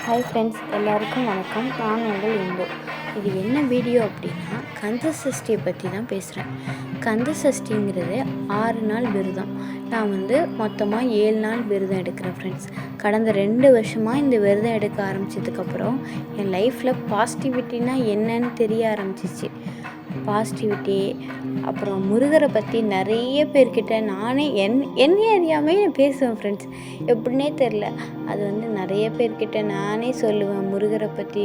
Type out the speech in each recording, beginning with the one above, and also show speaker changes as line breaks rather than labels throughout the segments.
Hi friends, எல்லாருக்கும் வணக்கம். நான் உங்கள் இந்து. இது என்ன வீடியோ அப்படின்னா, கந்த சஷ்டியை பற்றி தான் பேசுகிறேன். கந்த சஷ்டிங்கிறது 6 நாள் விரதம். நான் மொத்தமாக 7 நாள் விரதம் எடுக்கிறேன் ஃப்ரெண்ட்ஸ். கடந்த 2 வருஷமாக இந்த விரதம் எடுக்க ஆரம்பித்ததுக்கப்புறம் என் லைஃப்பில் பாசிட்டிவிட்டினா என்னன்னு தெரிய ஆரம்பிச்சிச்சு. பாசிட்டிவிட்டி, அப்புறம் முருகரை பற்றி நிறைய பேர்கிட்ட நானே என்னை அறியாமே பேசுவேன் ஃப்ரெண்ட்ஸ். எப்படின்னே தெரில, அது நிறைய பேர்கிட்ட நானே சொல்லுவேன். முருகரை பற்றி,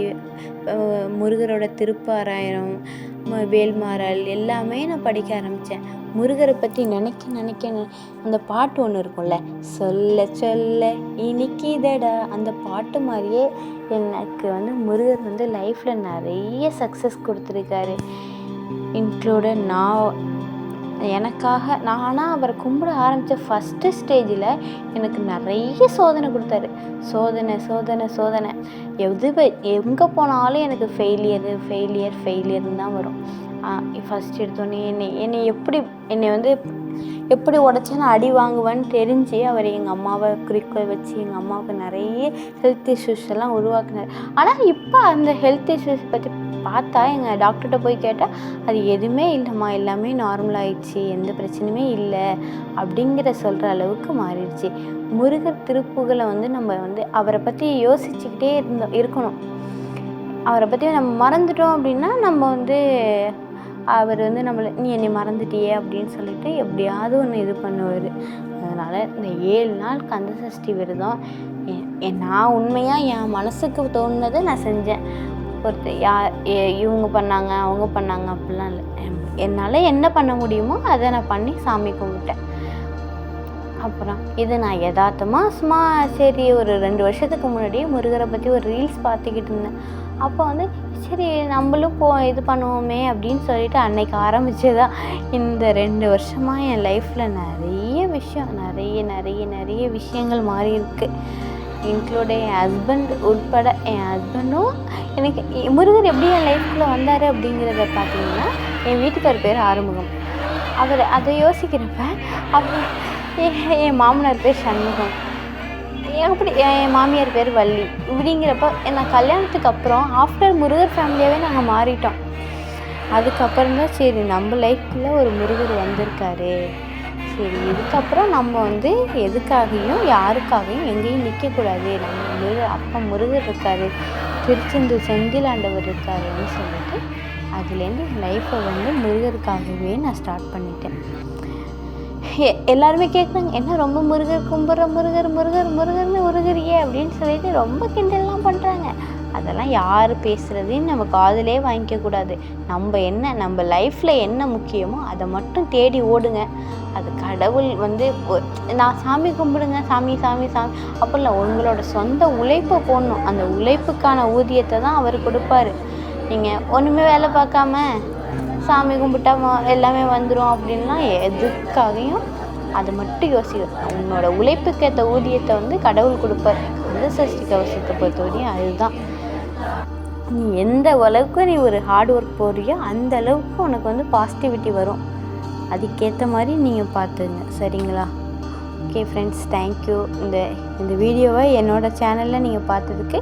முருகரோட திருப்பாராயணம், வேல்மாறல் எல்லாமே நான் படிக்க ஆரம்பித்தேன். முருகரை பற்றி நினைக்க அந்த பாட்டு ஒன்று இருக்கும்ல, சொல்ல சொல்ல இனிக்கிதடா, அந்த பாட்டு மாதிரியே எனக்கு முருகர் லைஃப்பில் நிறைய சக்ஸஸ் கொடுத்துருக்காரு. இன்க்ளூட நானாக அவரை கும்பிட ஆரம்பித்த ஃபஸ்ட்டு ஸ்டேஜில் எனக்கு நிறைய சோதனை கொடுத்தாரு. சோதனை எங்கே போனாலும் எனக்கு ஃபெயிலியர்னு தான் வரும். ஃபஸ்ட் எடுத்தோடனே என்னை எப்படி உடச்சேன்னு அடி வாங்குவேன்னு தெரிஞ்சு அவர் எங்கள் அம்மாவை குறிக்கோள் வச்சு எங்கள் அம்மாவுக்கு நிறைய ஹெல்த் இஷ்யூஸ் எல்லாம் உருவாக்குனார். ஆனால் இப்போ அந்த ஹெல்த் இஷ்யூஸ் பற்றி பார்த்தா எங்கள் டாக்டர்கிட்ட போய் கேட்டால் அது எதுவுமே இல்லைம்மா, எல்லாமே நார்மல் ஆயிடுச்சு, எந்த பிரச்சனையுமே இல்லை அப்படிங்கிற சொல்கிற அளவுக்கு மாறிடுச்சு. முருகர் திருப்புகளை நம்ம அவரை பற்றி யோசிச்சுக்கிட்டே இருக்கணும். அவரை பற்றி நம்ம மறந்துட்டோம் அப்படின்னா நம்ம அவர் நம்மளை நீ என்னை மறந்துட்டியே அப்படின்னு சொல்லிட்டு எப்படியாவது ஒன்று இது பண்ணுவார். அதனால் இந்த 7 நாள் கந்த சஷ்டி விரதம் நான் உண்மையாக என் மனசுக்கு தோணுனதை நான் செஞ்சேன். இவங்க பண்ணாங்க அவங்க பண்ணாங்க அப்படிலாம் இல்லை. என்னால் என்ன பண்ண முடியுமோ அதை நான் பண்ணி சாமி கும்பிட்டேன். அப்புறம் இது நான் யதார்த்தமாக சும்மா சரி ஒரு 2 வருஷத்துக்கு முன்னாடியே முருகரை பற்றி ஒரு ரீல்ஸ் பார்த்துக்கிட்டு இருந்தேன். அப்போ சரி நம்மளும் இது பண்ணுவோமே அப்படின்னு சொல்லிட்டு அன்னைக்கு ஆரம்பிச்சதான் இந்த 2 வருஷமாக என் லைஃப்பில் நிறைய விஷயங்கள் மாறி இருக்கு. இன்க்ளூட் என் ஹஸ்பண்ட் உட்பட. என் ஹஸ்பண்டும் எனக்கு முருகர் எப்படி என் லைஃப்பில் வந்தார் அப்படிங்கிறத பார்த்தீங்கன்னா, என் வீட்டுக்கார் பேர் ஆறுமுகம். அதை யோசிக்கிறப்ப அப்புறம் என் மாமனார் பேர் சண்முகம், அப்படி என் மாமியார் பேர் வள்ளி. இப்படிங்கிறப்ப நான் கல்யாணத்துக்கு அப்புறம் ஆஃப்டர் முருகர் ஃபேமிலியாகவே நாங்கள் மாறிட்டோம். அதுக்கப்புறம் தான் சரி நம்ம லைஃப்பில் ஒரு முருகர் வந்திருக்காரு, சரி இதுக்கப்புறம் நம்ம எதுக்காகவும் யாருக்காகவும் எங்கேயும் நிற்கக்கூடாது, நம்ம அப்பா முருகர் இருக்கார், திருச்செந்தூர் செந்திலாண்டவர் இருக்காருன்னு சொல்லிட்டு அதுலேருந்து என் லைஃப்பை முருகருக்காகவே நான் ஸ்டார்ட் பண்ணிட்டேன். எல்லாருமே கேட்குறாங்க, என்ன ரொம்ப முருகர் கும்பிட்ற, முருகர்னு அப்படின்னு சொல்லிட்டு ரொம்ப கிண்டல்லாம் பண்ணுறாங்க. அதெல்லாம் யார் பேசுகிறதையும் நம்ம காதிலே வாங்கிக்கக்கூடாது. நம்ம லைஃப்பில் என்ன முக்கியமோ அதை மட்டும் தேடி ஓடுங்க. அது கடவுள் நான் சாமி கும்பிடுங்க, சாமி அப்படிலாம் உங்களோட சொந்த உழைப்பை போடணும். அந்த உழைப்புக்கான ஊதியத்தை தான் அவர் கொடுப்பாரு. நீங்கள் ஒன்றுமே வேலை பார்க்காம சாமி கும்பிட்டா எல்லாமே வந்துடும் அப்படின்லாம் எதுக்காகவும் அதை மட்டும் யோசிக்கணும். உன்னோட உழைப்புக்கேற்ற ஊதியத்தை கடவுள் கொடுப்பார். கந்த சஷ்டி கவசத்தை பொறுத்தவரையும் அதுதான். நீ எந்த அளவுக்கு நீ ஒரு ஹார்ட் ஒர்க் போடுறியோ அந்த அளவுக்கு உனக்கு பாசிட்டிவிட்டி வரும். அதுக்கேற்ற மாதிரி நீங்கள் பார்த்துங்க, சரிங்களா? Okay friends, thank you. இந்த வீடியோவை என்னோடய சேனலில் நீங்கள் பார்த்ததுக்கு.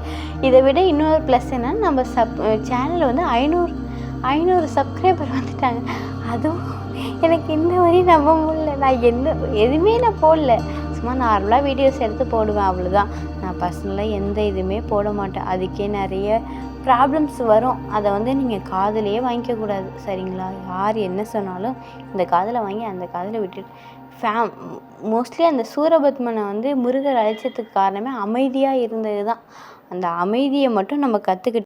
இதை விட இன்னொரு ப்ளஸ் என்னன்னா, நம்ம சேனலில் 500 சப்ஸ்கிரைபர் வந்துட்டாங்க. அதுவும் எனக்கு இந்த மாதிரி நம்ப முடியல. நான் எதுவுமே நான் போடல, சும்மா நார்மலாக வீடியோஸ் எடுத்து போடுவேன், அவ்வளோதான். நான் பர்சனலாக எந்த இதுவுமே போட மாட்டேன். அதுக்கே நிறைய ப்ராப்ளம்ஸ் வரும். அதை நீங்கள் காதிலேயே வாங்கிக்கக்கூடாது, சரிங்களா? யார் என்ன சொன்னாலும் இந்த காதில் வாங்கி அந்த காதில் விட்டுட்டு மோஸ்ட்லி அந்த சூரபத்மனை முருகர் அழைச்சதுக்கு காரணமே அமைதியாக இருந்தது தான். அந்த அமைதியை மட்டும் நம்ம கற்றுக்கிட்டு